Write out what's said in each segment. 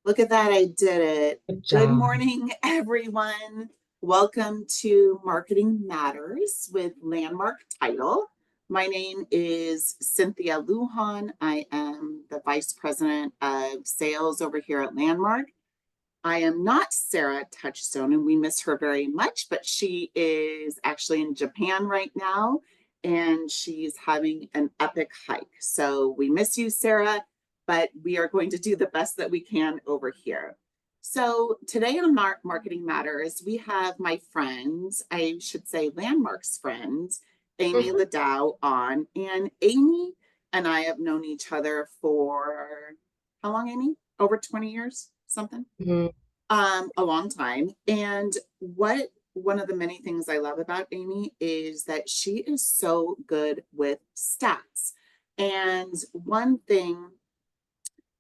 Look at that, I did it. Good Good job. morning, everyone. Welcome to Marketing Matters with Landmark Title. My name is Cynthia Lujan. I am the Vice President of Sales over here at Landmark. I am not Sarah Touchstone, and we miss her very much, but she is actually in Japan right now, and she's having an epic hike. So we miss you, Sarah, but we are going to do the best that we can over here. So today on Marketing Matters, we have my friend, I should say Landmark's friend, Amy Mhm. Ladow on. And Amy and I have known each other for how long, Amy? Over 20 years, something? Mhm. A long time. And what one of the many things I love about Amy is that she is so good with stats. And one thing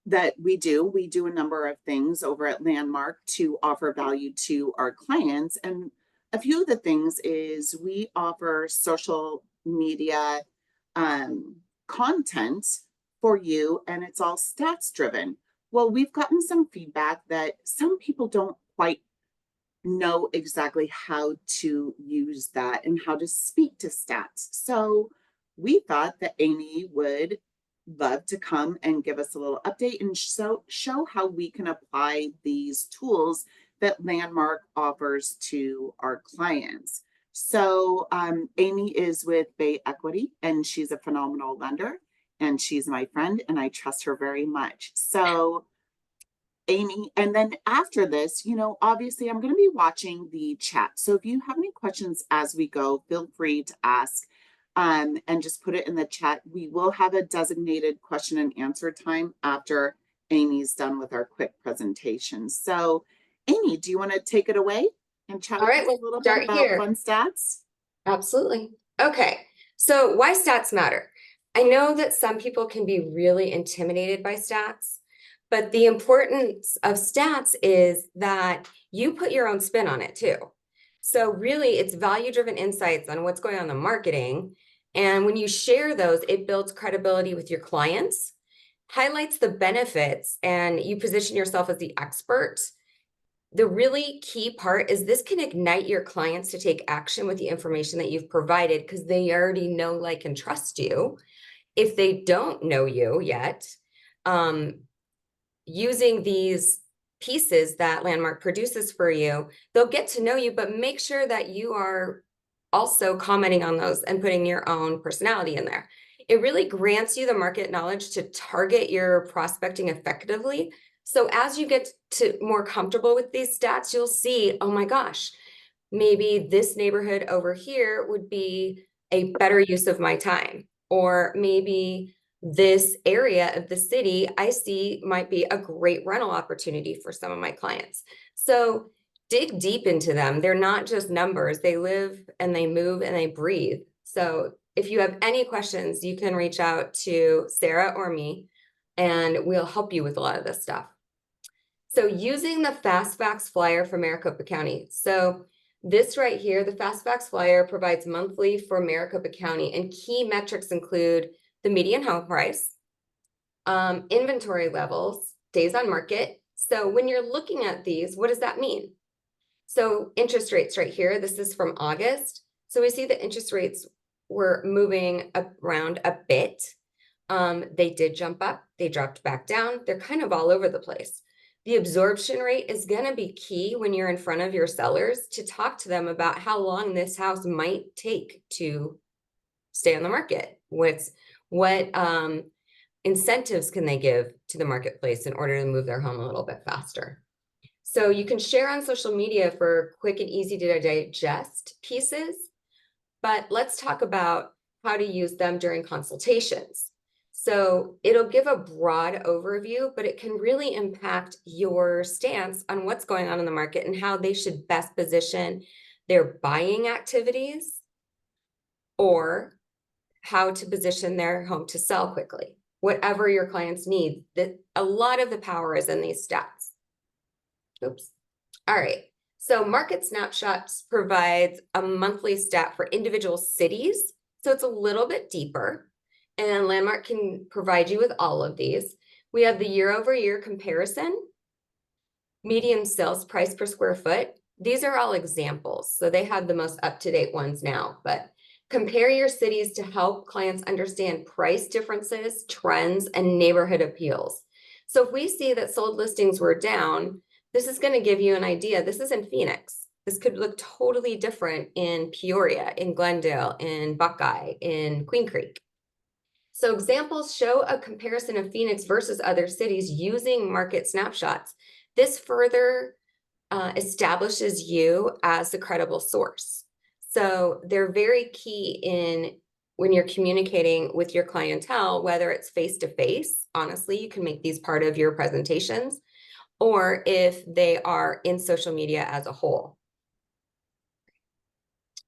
that we do a number of things over at Landmark to offer value to our clients. And a few of the things is we offer social media content for you, and it's all stats driven. Well, we've gotten some feedback that some people don't quite know exactly how to use that and how to speak to stats. So we thought that Amy would love to come and give us a little update and show how we can apply these tools that Landmark offers to our clients. So Amy is with Bay Equity, and she's a phenomenal lender, and she's my friend, and I trust her very much. So Amy, and then after this, obviously I'm going to be watching the chat. So if you have any questions as we go, feel free to ask and just put it in the chat. We will have a designated question and answer time after Amy's done with our quick presentation. So, Amy, do you want to take it away and chat All with right, us let's a little bit start about here. fun stats? Absolutely. Okay, so why stats matter? I know that some people can be really intimidated by stats, but the importance of stats is that you put your own spin on it too. So really, it's value-driven insights on what's going on in the marketing. And when you share those, it builds credibility with your clients, highlights the benefits, and you position yourself as the expert. The really key part is this can ignite your clients to take action with the information that you've provided because they already know, like, and trust you. If they don't know you yet, um, using these pieces that Landmark produces for you, they'll get to know you, but make sure that you are also commenting on those and putting your own personality in there. It really grants you the market knowledge to target your prospecting effectively. So as you get to more comfortable with these stats, you'll see, oh my gosh, maybe this neighborhood over here would be a better use of my time. Or maybe this area of the city I see might be a great rental opportunity for some of my clients. So dig deep into them. They're not just numbers, they live and they move and they breathe. So if you have any questions, you can reach out to Sarah or me, and we'll help you with a lot of this stuff. So using the Fast Facts flyer for Maricopa County. So this right here, the Fast Facts flyer provides monthly for Maricopa County, and key metrics include the median home price, inventory levels, days on market. So when you're looking at these, what does that mean? So interest rates right here, this is from August. So we see the interest rates were moving around a bit. They did jump up, they dropped back down. They're kind of all over the place. The absorption rate is going to be key when you're in front of your sellers to talk to them about how long this house might take to stay on the market. What incentives can they give to the marketplace in order to move their home a little bit faster? So you can share on social media for quick and easy to digest pieces, but let's talk about how to use them during consultations. So it'll give a broad overview, but it can really impact your stance on what's going on in the market and how they should best position their buying activities or how to position their home to sell quickly. Whatever your clients need, that a lot of the power is in these stats. Oops. All right. So Market Snapshots provides a monthly stat for individual cities. So it's a little bit deeper, and Landmark can provide you with all of these. We have the year over year comparison. median sales price per square foot. These are all examples. So they have the most up-to-date ones now, but compare your cities to help clients understand price differences, trends, and neighborhood appeals. So if we see that sold listings were down, this is going to give you an idea. This is in Phoenix. This could look totally different in Peoria, in Glendale, in Buckeye, in Queen Creek. So examples show a comparison of Phoenix versus other cities using market snapshots. This further establishes you as the credible source. So they're very key in when you're communicating with your clientele, whether it's face-to-face, honestly, you can make these part of your presentations, or if they are in social media as a whole.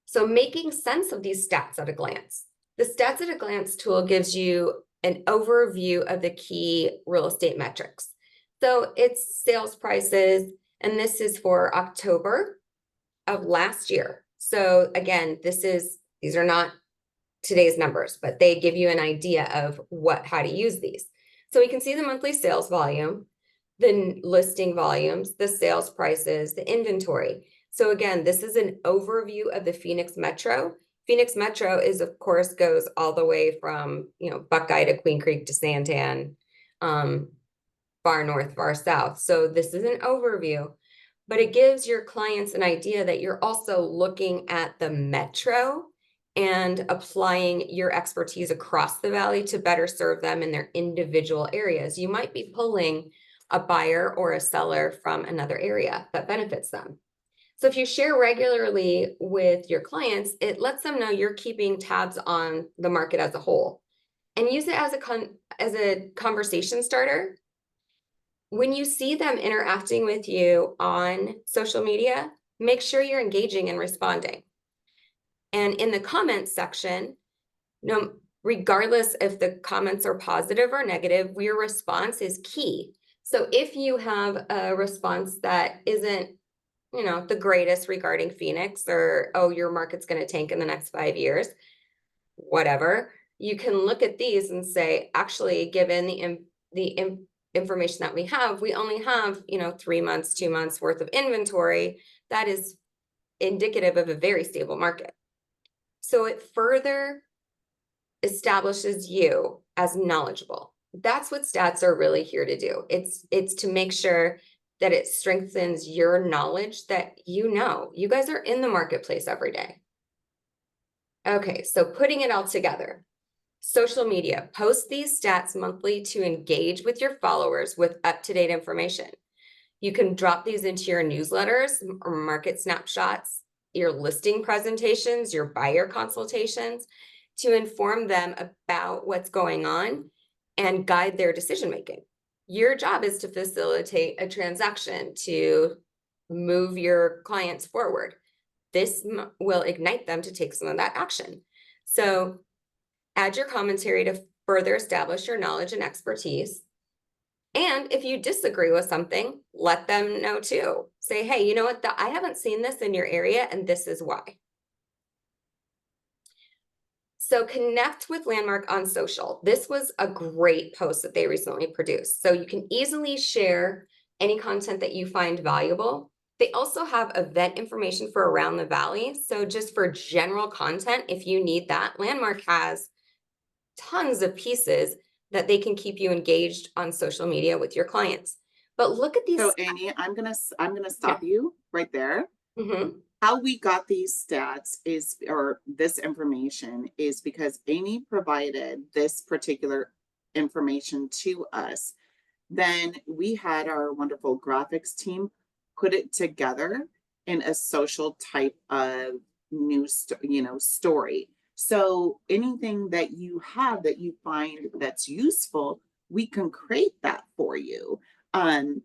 So making sense of these stats at a glance. The stats at a glance tool gives you an overview of the key real estate metrics. So it's sales prices, and this is for October of last year. So again, these are not today's numbers, but they give you an idea of how to use these. So we can see the monthly sales volume, the listing volumes, the sales prices, the inventory. So again, this is an overview of the Phoenix Metro. Phoenix Metro is, of course, goes all the way from, Buckeye to Queen Creek to Santan, far north, far south. So this is an overview, but it gives your clients an idea that you're also looking at the metro and applying your expertise across the valley to better serve them in their individual areas. You might be pulling a buyer or a seller from another area that benefits them. So if you share regularly with your clients, it lets them know you're keeping tabs on the market as a whole, and use it as a conversation starter. When you see them interacting with you on social media, make sure you're engaging and responding. And in the comments section, regardless if the comments are positive or negative, your response is key. So if you have a response that isn't, the greatest regarding Phoenix, or, oh, your market's going to tank in the next 5 years, whatever, you can look at these and say, actually, given the information that we have, we only have, 3 months, 2 months worth of inventory. That is indicative of a very stable market. So it further establishes you as knowledgeable. That's what stats are really here to do. It's to make sure that it strengthens your knowledge that you guys are in the marketplace every day. Okay, so putting it all together. Social media, post these stats monthly to engage with your followers with up-to-date information. You can drop these into your newsletters or market snapshots, your listing presentations, your buyer consultations, to inform them about what's going on and guide their decision-making. Your job is to facilitate a transaction, to move your clients forward. This will ignite them to take some of that action. So add your commentary to further establish your knowledge and expertise. And if you disagree with something, let them know too. Say, hey, you know what? I haven't seen this in your area, and this is why. So connect with Landmark on social. This was a great post that they recently produced. So you can easily share any content that you find valuable. They also have event information for around the valley. So just for general content, if you need that, Landmark has tons of pieces that they can keep you engaged on social media with your clients. But look at these. So Amy, I'm gonna stop you right there. Mm-hmm. How we got these stats or this information is because Amy provided this particular information to us. Then we had our wonderful graphics team put it together in a social type of news, story. So anything that you have that you find that's useful, we can create that for you. And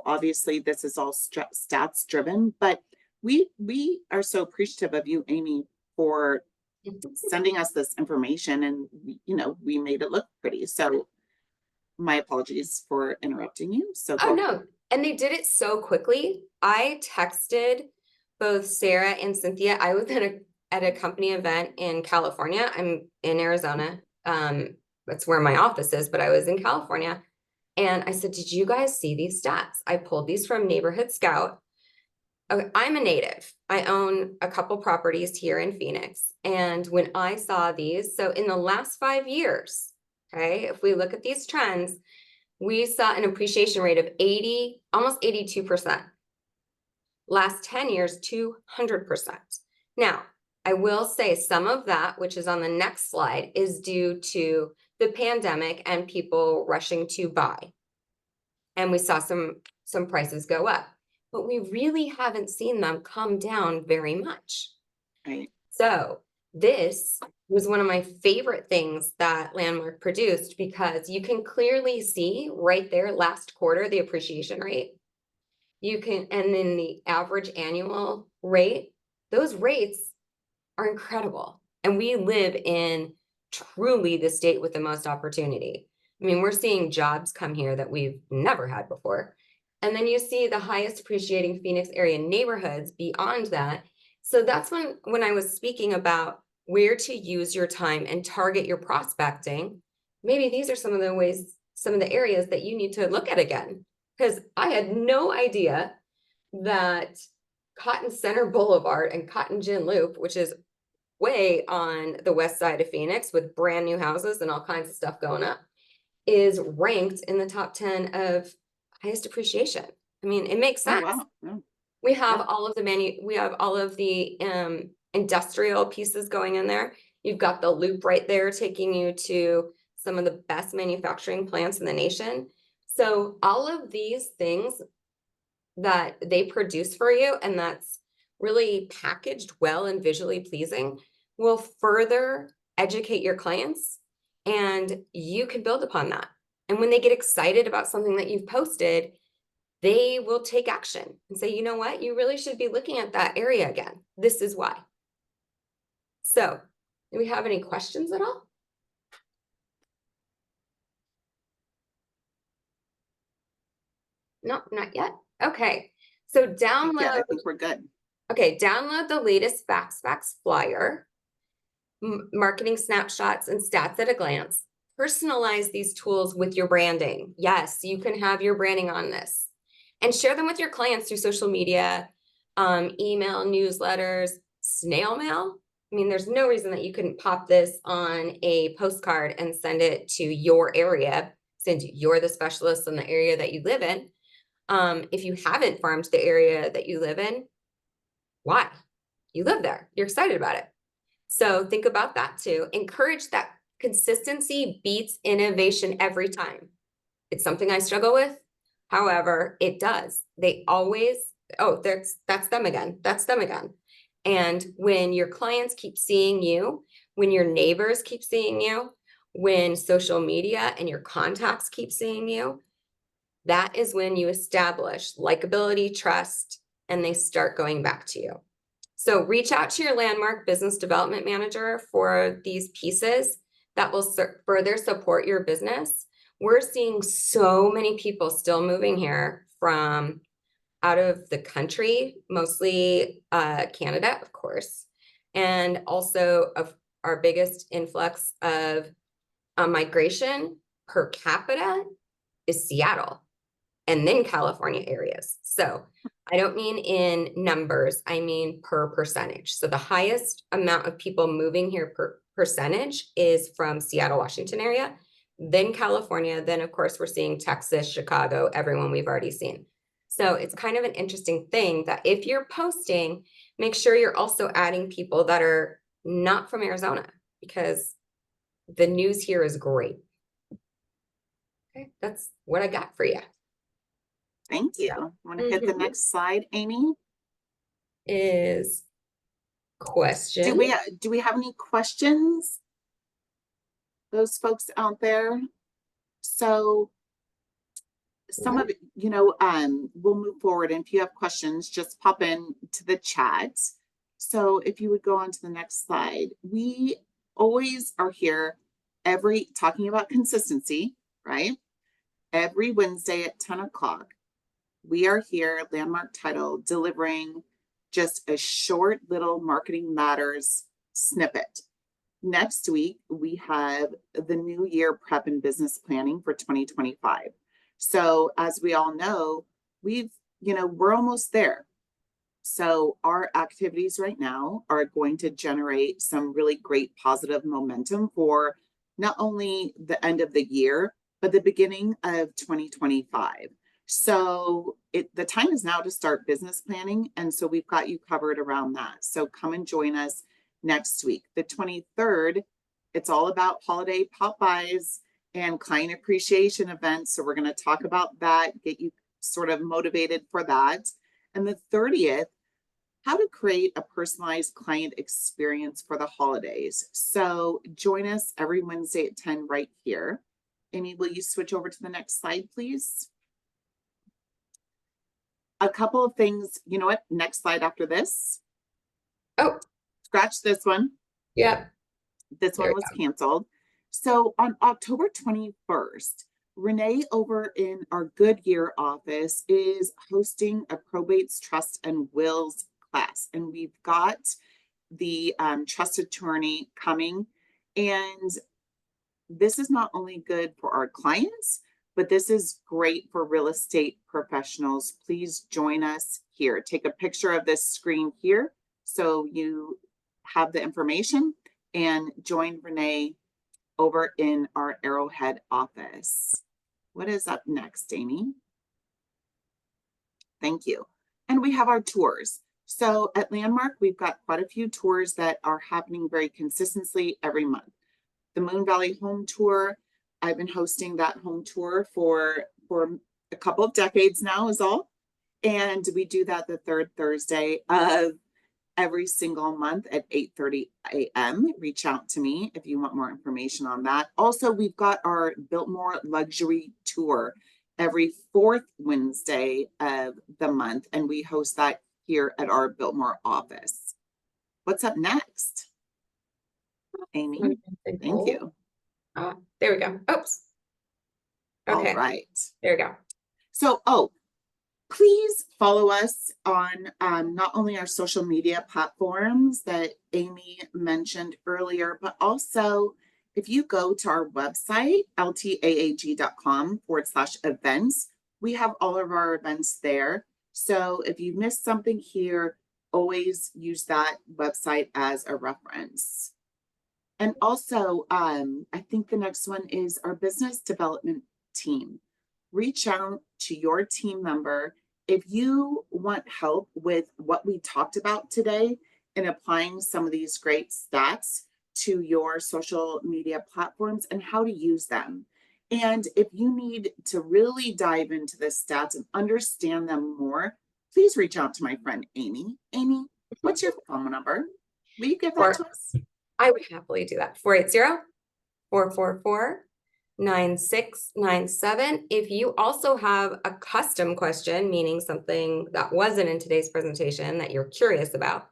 obviously this is all stats driven, but we are so appreciative of you, Amy, for sending us this information, and we made it look pretty. So my apologies for interrupting you. So oh no, and they did it so quickly. I texted both Sarah and Cynthia. I was at a company event in California. I'm in Arizona. That's where my office is, but I was in California. And I said, did you guys see these stats? I pulled these from Neighborhood Scout. Okay, I'm a native. I own a couple properties here in Phoenix. And when I saw these, so in the last 5 years, okay, if we look at these trends, we saw an appreciation rate of 80, almost 82%. Last 10 years, 200%. Now, I will say some of that, which is on the next slide, is due to the pandemic and people rushing to buy. And we saw some prices go up, but we really haven't seen them come down very much. Right. So this was one of my favorite things that Landmark produced, because you can clearly see right there last quarter, the appreciation rate. You can, and then the average annual rate, those rates are incredible. And we live in truly the state with the most opportunity. I mean, we're seeing jobs come here that we've never had before. And then you see the highest appreciating Phoenix area neighborhoods beyond that. So that's when I was speaking about where to use your time and target your prospecting. Maybe these are some of the ways, some of the areas that you need to look at again. Because I had no idea that Cotton Center Boulevard and Cotton Gin Loop, which is way on the west side of Phoenix with brand new houses and all kinds of stuff going up, is ranked in the top 10 of highest appreciation. I mean, it makes Oh, sense. wow. Yeah. We have Yeah. all of the industrial pieces going in there. You've got the loop right there taking you to some of the best manufacturing plants in the nation. So all of these things that they produce for you, and that's really packaged well and visually pleasing, will further educate your clients, and you can build upon that. And when they get excited about something that you've posted, they will take action and say, you know what, you really should be looking at that area again. This is why. So, do we have any questions at all? No, not yet. Okay. So Yeah, download, I think we're good. okay, download the latest Facts flyer, marketing snapshots and stats at a glance. Personalize these tools with your branding. Yes, you can have your branding on this, and share them with your clients through social media, email, newsletters, snail mail. I mean, there's no reason that you couldn't pop this on a postcard and send it to your area, since you're the specialist in the area that you live in. If you haven't farmed the area that you live in, why? You live there. You're excited about it. So think about that too. Encourage that consistency beats innovation every time. It's something I struggle with. However, it does. They always, oh, that's them again. That's them again. And when your clients keep seeing you, when your neighbors keep seeing you, when social media and your contacts keep seeing you, that is when you establish likability, trust, and they start going back to you. So reach out to your Landmark business development manager for these pieces that will further support your business. We're seeing so many people still moving here from out of the country, mostly Canada, of course, and also of our biggest influx of migration per capita is Seattle, and then California areas. So I don't mean in numbers, I mean per percentage. So the highest amount of people moving here per percentage is from Seattle, Washington area, then California, then of course we're seeing Texas, Chicago, everyone we've already seen. So it's kind of an interesting thing that if you're posting, make sure you're also adding people that are not from Arizona, because the news here is great. Okay, that's what I got for you. Thank you. Want to hit the next slide, Amy? Is question. Do we have any questions? Those folks out there? So some of it, we'll move forward. And if you have questions, just pop in to the chat. So if you would go on to the next slide, we always are here talking about consistency, right? Every Wednesday at 10 o'clock. We are here at Landmark Title delivering just a short little Marketing Matters snippet. Next week, we have the New Year Prep and Business Planning for 2025. So as we all know, we're almost there. So our activities right now are going to generate some really great positive momentum for not only the end of the year, but the beginning of 2025. So the time is now to start business planning. And so we've got you covered around that. So come and join us next week. The 23rd, it's all about holiday pop-bys and client appreciation events. So we're going to talk about that, get you sort of motivated for that. And the 30th, how to create a personalized client experience for the holidays. So join us every Wednesday at 10 right here. Amy, will you switch over to the next slide, please? A couple of things, you know what? Next slide after this. Oh, scratch this one. yeah. This There one we was go. canceled. So on October 21st, Renee over in our Goodyear office is hosting a probates, trust, and wills class. And we've got the trust attorney coming. And this is not only good for our clients, but this is great for real estate professionals. Please join us here. Take a picture of this screen here so you have the information, and join Renee over in our Arrowhead office. What is up next, Amy? Thank you. And we have our tours. So at Landmark, we've got quite a few tours that are happening very consistently every month. The Moon Valley Home Tour, I've been hosting that home tour for a couple of decades now is all. And we do that the third Thursday of every single month at 8:30 a.m. Reach out to me if you want more information on that. Also, we've got our Biltmore Luxury Tour every fourth Wednesday of the month, and we host that here at our Biltmore office. What's up next? Amy, thank you. There we go. Oops. Okay. All right. There we go. So, please follow us on not only our social media platforms that Amy mentioned earlier, but also if you go to our website, ltaag.com/events, we have all of our events there. So if you missed something here, always use that website as a reference. And also, I think the next one is our business development team. Reach out to your team member if you want help with what we talked about today in applying some of these great stats to your social media platforms and how to use them. And if you need to really dive into the stats and understand them more, please reach out to my friend Amy. Amy, what's your phone number? Will you give that to us? I would happily do that. 480-444-9697. If you also have a custom question, meaning something that wasn't in today's presentation that you're curious about,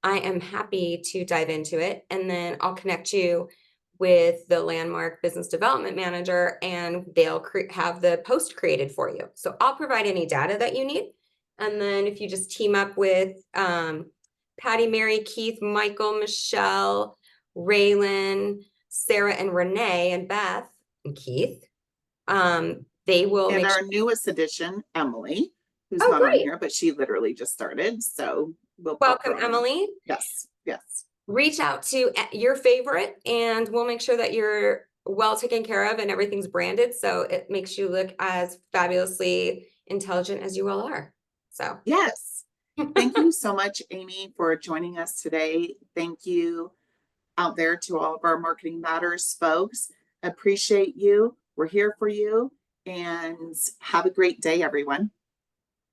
I am happy to dive into it. And then I'll connect you with the Landmark Business Development Manager, and they'll have the post created for you. So I'll provide any data that you need. And then if you just team up with Patty, Mary, Keith, Michael, Michelle, Raylan, Sarah, and Renee, and Beth, and Keith, they will And make our newest addition, Emily, who's Oh, not on great. here, but she literally just started. So we'll Welcome, Emily. Yes, yes. Reach out to your favorite, and we'll make sure that you're well taken care of and everything's branded, so it makes you look as fabulously intelligent as you all are. So Yes. Thank you so much, Amy, for joining us today. Thank you out there to all of our Marketing Matters folks. Appreciate you. We're here for you, and have a great day, everyone.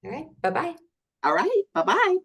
all right, bye-bye. All right, bye-bye.